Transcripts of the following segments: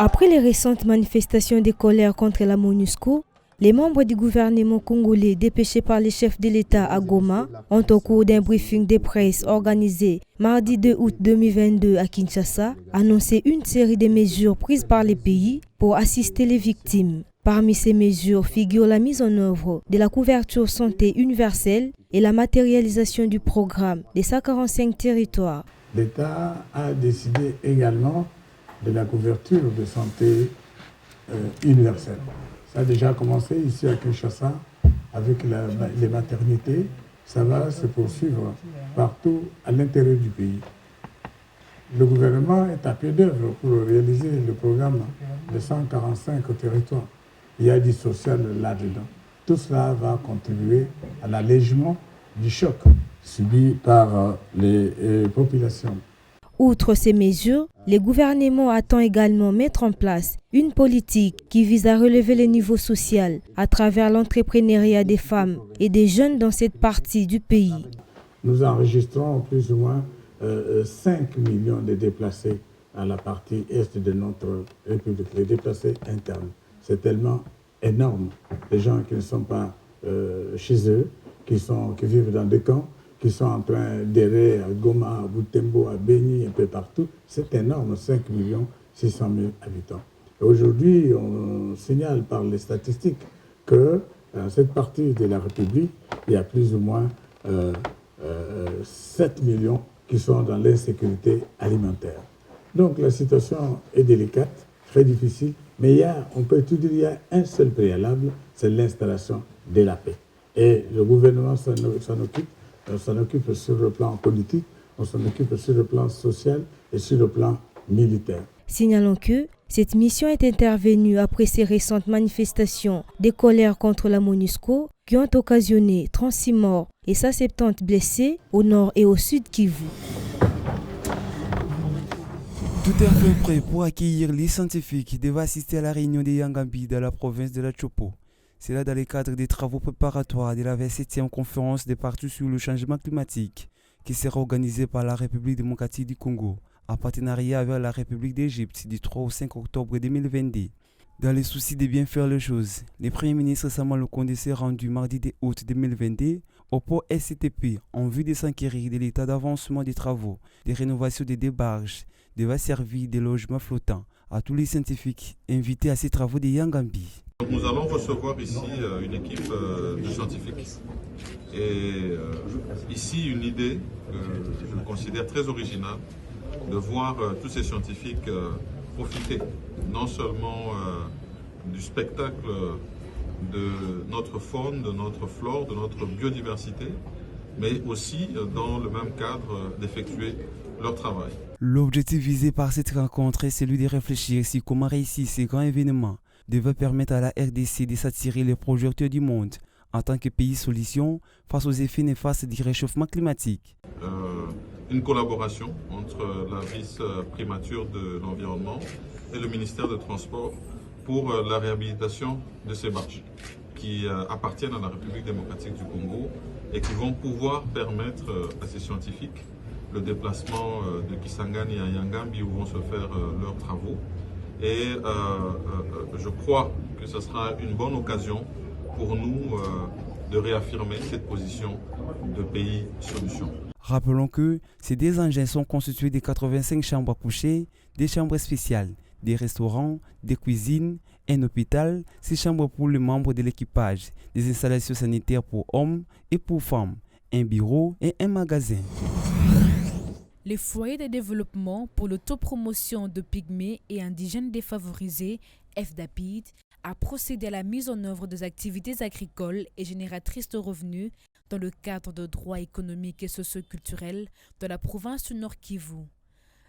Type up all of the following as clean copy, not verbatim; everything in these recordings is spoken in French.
Après les récentes manifestations de colère contre la MONUSCO, les membres du gouvernement congolais dépêchés par les chefs de l'État à Goma ont, au cours d'un briefing de presse organisé mardi 2 août 2022 à Kinshasa, annoncé une série de mesures prises par les pays pour assister les victimes. Parmi ces mesures figure la mise en œuvre de la couverture santé universelle et la matérialisation du programme des 145 territoires. L'État a décidé également de la couverture de santé universelle. Ça a déjà commencé ici à Kinshasa avec les maternités. Ça va se poursuivre partout à l'intérieur du pays. Le gouvernement est à pied d'œuvre pour réaliser le programme de 145 territoires. Il y a du social là-dedans. Tout cela va contribuer à l'allègement du choc subi par les populations. Outre ces mesures, le gouvernement attend également mettre en place une politique qui vise à relever le niveau social à travers l'entrepreneuriat des femmes et des jeunes dans cette partie du pays. Nous enregistrons plus ou moins 5 millions de déplacés à la partie est de notre République, les déplacés internes. C'est tellement énorme. Les gens qui ne sont pas chez eux, qui vivent dans des camps, qui sont en train d'errer à Goma, à Butembo, à Beni, un peu partout. C'est énorme, 5 600 000 habitants. Aujourd'hui, on signale par les statistiques que dans cette partie de la République, il y a plus ou moins 7 millions qui sont dans l'insécurité alimentaire. Donc la situation est délicate, très difficile, mais on peut tout dire, il y a un seul préalable, c'est l'installation de la paix. Et le gouvernement s'en occupe. On s'en occupe sur le plan politique, on s'en occupe sur le plan social et sur le plan militaire. Signalons que cette mission est intervenue après ces récentes manifestations de colère contre la MONUSCO qui ont occasionné 36 morts et 170 blessés au nord et au sud Kivu. Tout est enfin prêt pour accueillir les scientifiques qui devaient assister à la réunion des Yangambi dans la province de la Chopo. C'est là dans le cadre des travaux préparatoires de la 27e conférence des parties sur le changement climatique qui sera organisée par la République démocratique du Congo en partenariat avec la République d'Égypte du 3 au 5 octobre 2022. Dans le souci de bien faire les choses, le Premier ministre Sama Lukonde s'est rendu mardi 2 août 2022 au port SCTP en vue de s'enquérir de l'état d'avancement des travaux de rénovation des barges devant servir de logements flottants à tous les scientifiques invités à ces travaux de Yangambi. Nous allons recevoir ici une équipe de scientifiques. Et ici, une idée que je considère très originale, de voir tous ces scientifiques profiter non seulement du spectacle de notre faune, de notre flore, de notre biodiversité, mais aussi dans le même cadre d'effectuer leur travail. L'objectif visé par cette rencontre est celui de réfléchir sur comment réussir ces grands événements devait permettre à la RDC de s'attirer les projecteurs du monde en tant que pays solution face aux effets néfastes du réchauffement climatique. Une collaboration entre la vice-primature de l'environnement et le ministère des Transports pour la réhabilitation de ces barges qui appartiennent à la République démocratique du Congo et qui vont pouvoir permettre à ces scientifiques le déplacement de Kisangani à Yangambi où vont se faire leurs travaux. Et je crois que ce sera une bonne occasion pour nous de réaffirmer cette position de pays solution. Rappelons que ces deux engins sont constitués de 85 chambres à coucher, des chambres spéciales, des restaurants, des cuisines, un hôpital, 6 chambres pour les membres de l'équipage, des installations sanitaires pour hommes et pour femmes, un bureau et un magasin. Les foyers de développement pour l'autopromotion de pygmées et indigènes défavorisés, FDAPID, a procédé à la mise en œuvre des activités agricoles et génératrices de revenus dans le cadre de droits économiques et socio-culturels dans la province du Nord Kivu.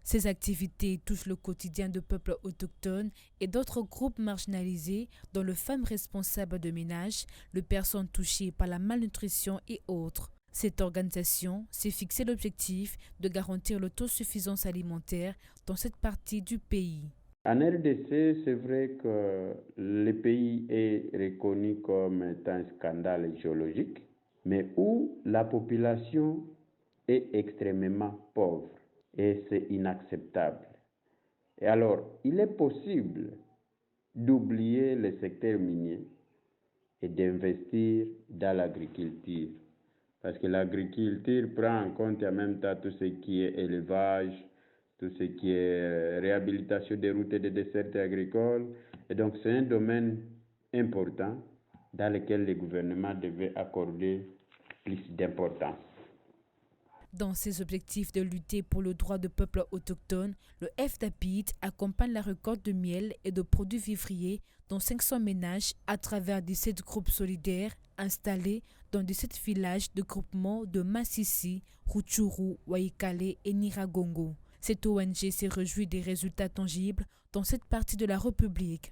Ces activités touchent le quotidien de peuples autochtones et d'autres groupes marginalisés, dont les femmes responsables de ménage, les personnes touchées par la malnutrition et autres. Cette organisation s'est fixé l'objectif de garantir l'autosuffisance alimentaire dans cette partie du pays. En RDC, c'est vrai que le pays est reconnu comme un scandale géologique, mais où la population est extrêmement pauvre et c'est inacceptable. Et alors, il est possible d'oublier le secteur minier et d'investir dans l'agriculture. Parce que l'agriculture prend en compte en même temps tout ce qui est élevage, tout ce qui est réhabilitation des routes et des dessertes agricoles. Et donc, c'est un domaine important dans lequel le gouvernement devait accorder plus d'importance. Dans ses objectifs de lutter pour le droit de peuples autochtones, le FDAPIT accompagne la récolte de miel et de produits vivriers dans 500 ménages à travers 17 groupes solidaires installés dans 17 villages de groupements de Massissi, Rutshuru, Waikale et Niragongo. Cette ONG s'est réjouie des résultats tangibles dans cette partie de la République.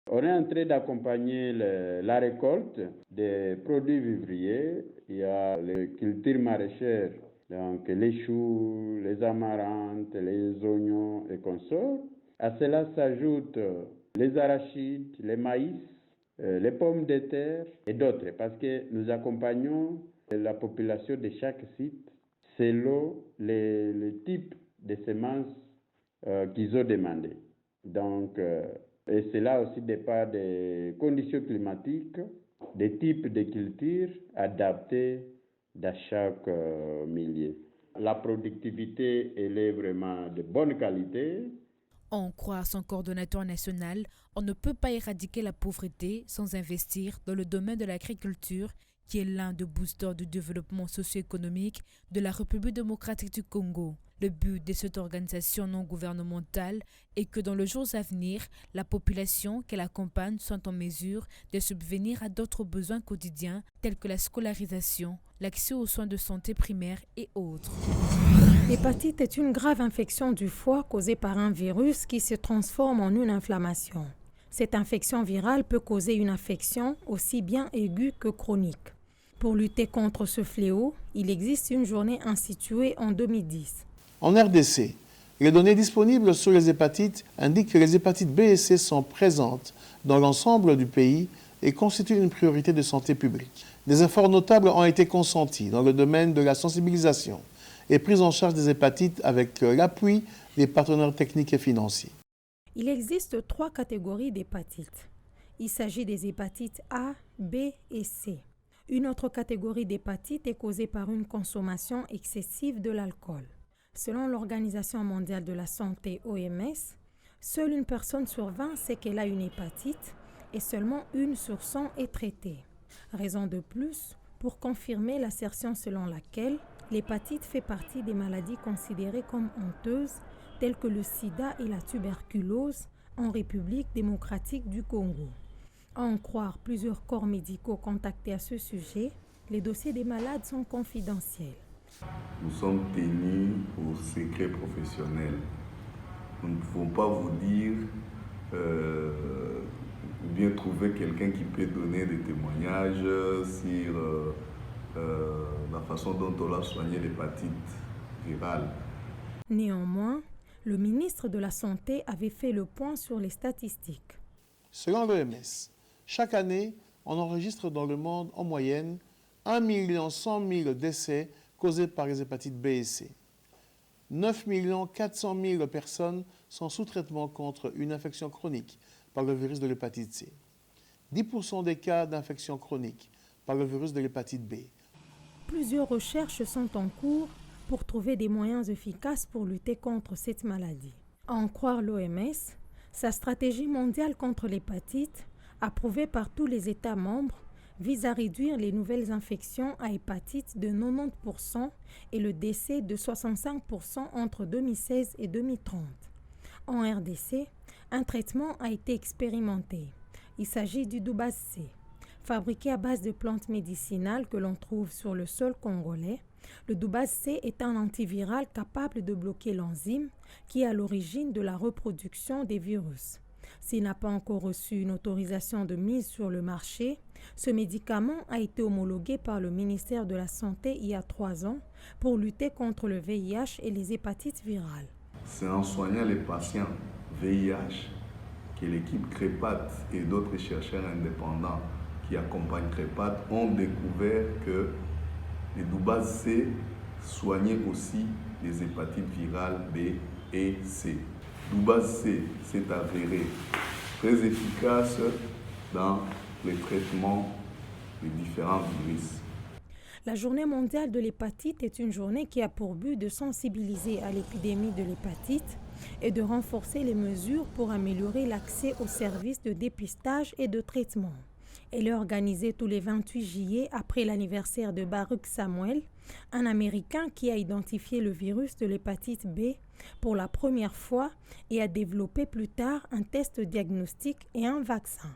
On est en train d'accompagner la récolte des produits vivriers. Il y a les cultures maraîchères, donc les choux, les amarantes, les oignons et consorts. À cela s'ajoutent les arachides, les maïs, les pommes de terre et d'autres, parce que nous accompagnons la population de chaque site selon le type de semences qu'ils ont demandé. Donc, et cela aussi dépend des conditions climatiques, des types de cultures adaptés dans chaque milieu. La productivité, elle est vraiment de bonne qualité. En croire son coordonnateur national, on ne peut pas éradiquer la pauvreté sans investir dans le domaine de l'agriculture, qui est l'un des boosters du développement socio-économique de la République démocratique du Congo. Le but de cette organisation non gouvernementale est que dans les jours à venir, la population qu'elle accompagne soit en mesure de subvenir à d'autres besoins quotidiens tels que la scolarisation, l'accès aux soins de santé primaires et autres. L'hépatite est une grave infection du foie causée par un virus qui se transforme en une inflammation. Cette infection virale peut causer une infection aussi bien aiguë que chronique. Pour lutter contre ce fléau, il existe une journée instituée en 2010. En RDC, les données disponibles sur les hépatites indiquent que les hépatites B et C sont présentes dans l'ensemble du pays et constituent une priorité de santé publique. Des efforts notables ont été consentis dans le domaine de la sensibilisation et prise en charge des hépatites avec l'appui des partenaires techniques et financiers. Il existe 3 catégories d'hépatites. Il s'agit des hépatites A, B et C. Une autre catégorie d'hépatite est causée par une consommation excessive de l'alcool. Selon l'Organisation mondiale de la santé OMS, seule une personne sur 20 sait qu'elle a une hépatite et seulement 1 sur 100 est traitée. Raison de plus pour confirmer l'assertion selon laquelle l'hépatite fait partie des maladies considérées comme honteuses telles que le sida et la tuberculose en République démocratique du Congo. À en croire plusieurs corps médicaux contactés à ce sujet, les dossiers des malades sont confidentiels. Nous sommes tenus au secret professionnel. Nous ne pouvons pas vous dire ou bien trouver quelqu'un qui peut donner des témoignages sur la façon dont on a soigné l'hépatite virale. Néanmoins, le ministre de la Santé avait fait le point sur les statistiques. Selon l'OMS, chaque année, on enregistre dans le monde en moyenne 1 100 000 décès causés par les hépatites B et C. 9 400 000 personnes sont sous traitement contre une infection chronique par le virus de l'hépatite C. 10% des cas d'infection chronique par le virus de l'hépatite B. Plusieurs recherches sont en cours pour trouver des moyens efficaces pour lutter contre cette maladie. À en croire l'OMS, sa stratégie mondiale contre l'hépatite, approuvée par tous les États membres, vise à réduire les nouvelles infections à hépatite de 90% et le décès de 65% entre 2016 et 2030. En RDC, un traitement a été expérimenté. Il s'agit du Doubaz C. Fabriqué à base de plantes médicinales que l'on trouve sur le sol congolais, le Doubaz C est un antiviral capable de bloquer l'enzyme qui est à l'origine de la reproduction des virus. S'il n'a pas encore reçu une autorisation de mise sur le marché, ce médicament a été homologué par le ministère de la Santé il y a 3 ans pour lutter contre le VIH et les hépatites virales. C'est en soignant les patients VIH que l'équipe CREPAT et d'autres chercheurs indépendants qui accompagnent CREPAT ont découvert que les Doubaz C soignaient aussi les hépatites virales B et C. Duba C s'est avéré très efficace dans le traitement des différents virus. La journée mondiale de l'hépatite est une journée qui a pour but de sensibiliser à l'épidémie de l'hépatite et de renforcer les mesures pour améliorer l'accès aux services de dépistage et de traitement. Elle est organisée tous les 28 juillet après l'anniversaire de Baruch Samuel, un Américain qui a identifié le virus de l'hépatite B pour la première fois et a développé plus tard un test diagnostique et un vaccin.